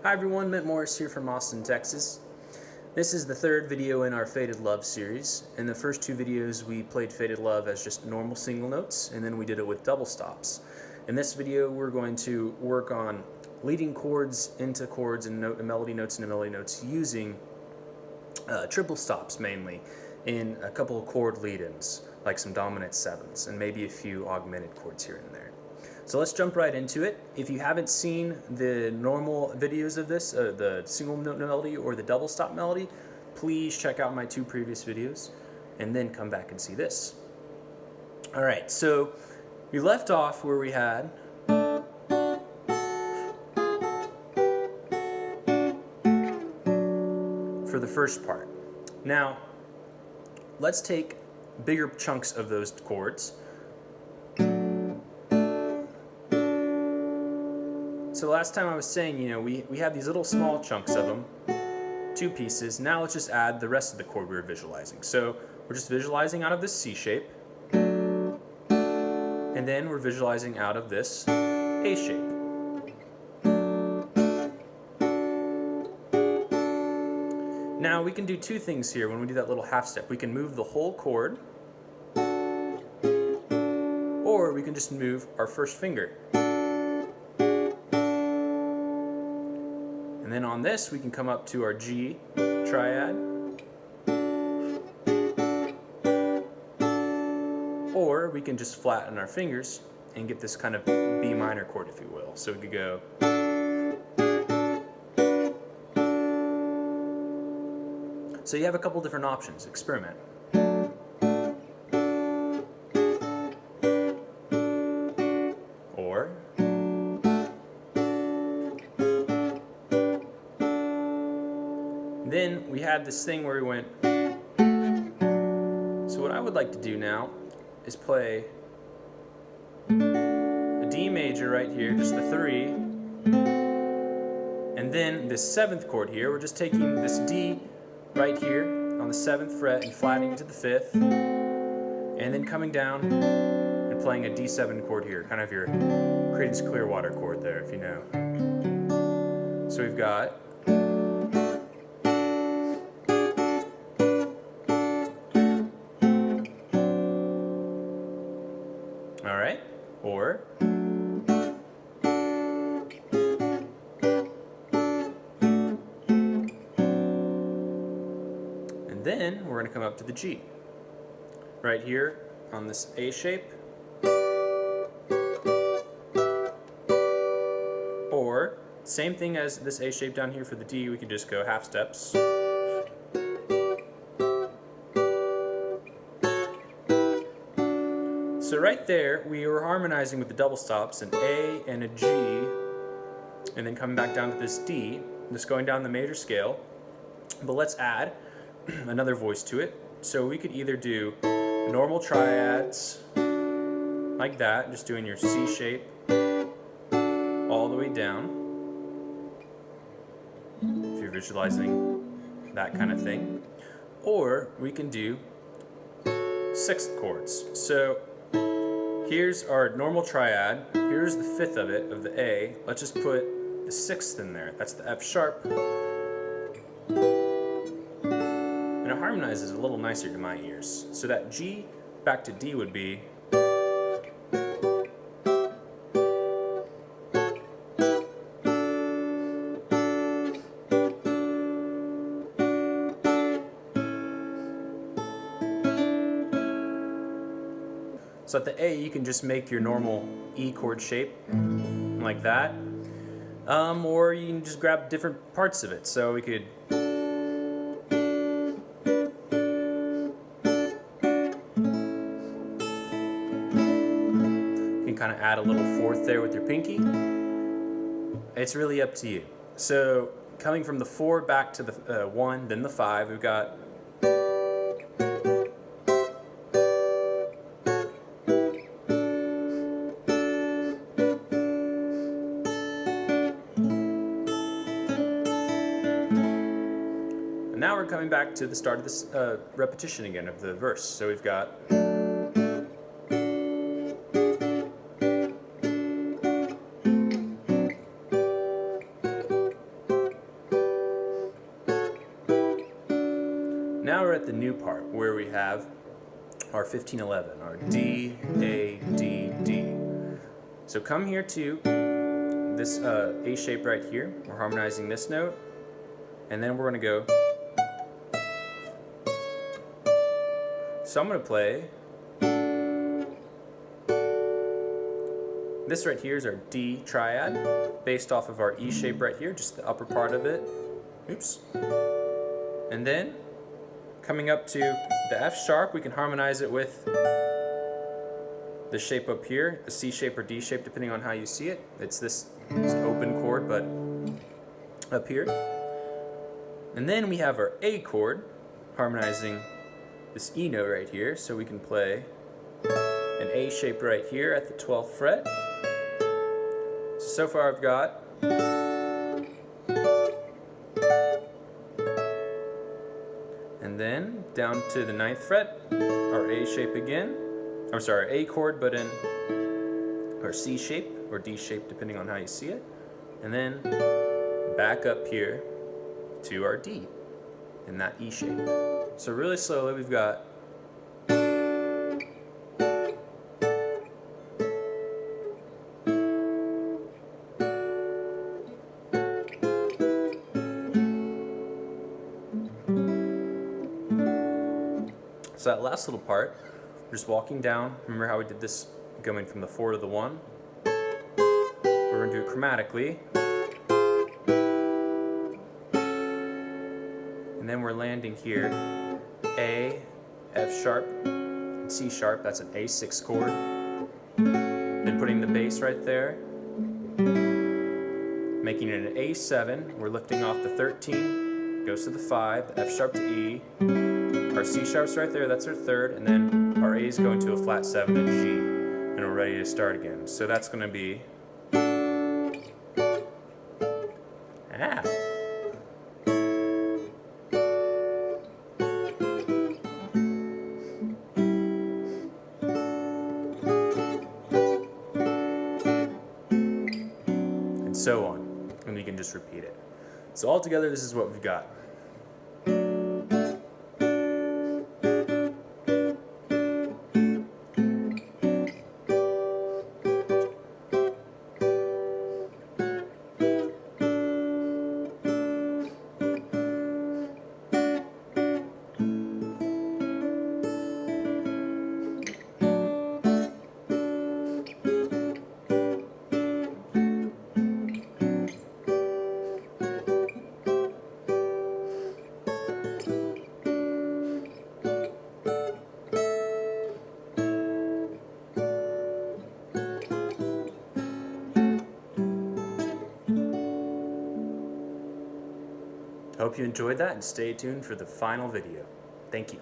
Hi everyone, Ment here from Austin, Texas. This is the third video in our Faded Love series. In the first two videos we played Faded Love as just normal single notes, and then we did it with double stops. In this video we're going to work on leading chords into chords and melody notes into melody notes using triple stops mainly in a couple of chord lead-ins, like some dominant sevenths and maybe a few augmented chords here and there. So let's jump right into it. If you haven't seen the normal videos of this, the single note melody or the double stop melody, please check out my two previous videos and then come back and see this. Alright, so we left off where we had for the first part. Now, let's take bigger chunks of those chords. So last time I was saying, we have these little small chunks of them, two pieces. Now let's just add the rest of the chord we were visualizing. So we're just visualizing out of this C shape, and then we're visualizing out of this A shape. Now we can do two things here when we do that little half step. We can move the whole chord, or we can just move our first finger. And then on this, we can come up to our G triad, or we can just flatten our fingers and get this kind of B minor chord, if you will. So we could go. So you have a couple different options. Experiment. Or then we had this thing where we went. So what I would like to do now is play a D major right here, just the 3, and then this 7th chord here, we're just taking this D right here on the 7th fret and flattening it to the 5th, and then coming down and playing a D7 chord here, kind of your Creedence Clearwater chord there, if you know. So we've got alright, or and then we're going to come up to the G right here on this A shape, or same thing as this A shape down here for the D, we can just go half steps. So right there, we were harmonizing with the double stops, an A and a G, and then coming back down to this D, just going down the major scale. But let's add another voice to it. So we could either do normal triads, like that, just doing your C shape all the way down, if you're visualizing that kind of thing. Or we can do 6th chords. So here's our normal triad, here's the 5th of it, of the A. Let's just put the 6th in there. That's the F sharp. And it harmonizes a little nicer to my ears. So that G back to D would be. So at the A, you can just make your normal E chord shape, like that. Or you can just grab different parts of it. So we could you can kind of add a little 4th there with your pinky. It's really up to you. So coming from the 4 back to the 1, then the 5, we've got. Now we're coming back to the start of this repetition again of the verse. So we've got. now we're at the new part where we have our 1511, our D, A, D, D. So come here to this A shape right here. We're harmonizing this note, and then we're going to go. So I'm going to play. This right here is our D triad, based off of our E shape right here, just the upper part of it. Oops. And then, coming up to the F sharp, we can harmonize it with the shape up here, a C shape or D shape, depending on how you see it. It's this open chord, but up here. And then we have our A chord, harmonizing this E note right here, so we can play an A shape right here at the 12th fret. So far I've got and then down to the 9th fret, our A shape again. I'm sorry, A chord, but in our C shape or D shape, depending on how you see it. And then back up here to our D in that E shape. So really slowly we've got so that last little part, we're just walking down. Remember how we did this going from the 4 to the 1? We're going to do it chromatically. And then we're landing here, A, F sharp, and C sharp. That's an A6 chord. Then putting the bass right there, making it an A7. We're lifting off the 13, goes to the 5, the F sharp to E. Our C sharp's right there, that's our 3rd, and then our A is going to a flat 7 and G, and we're ready to start again. So that's going to be and so on, and we can just repeat it. So altogether, this is what we've got. I hope you enjoyed that, and stay tuned for the final video. Thank you.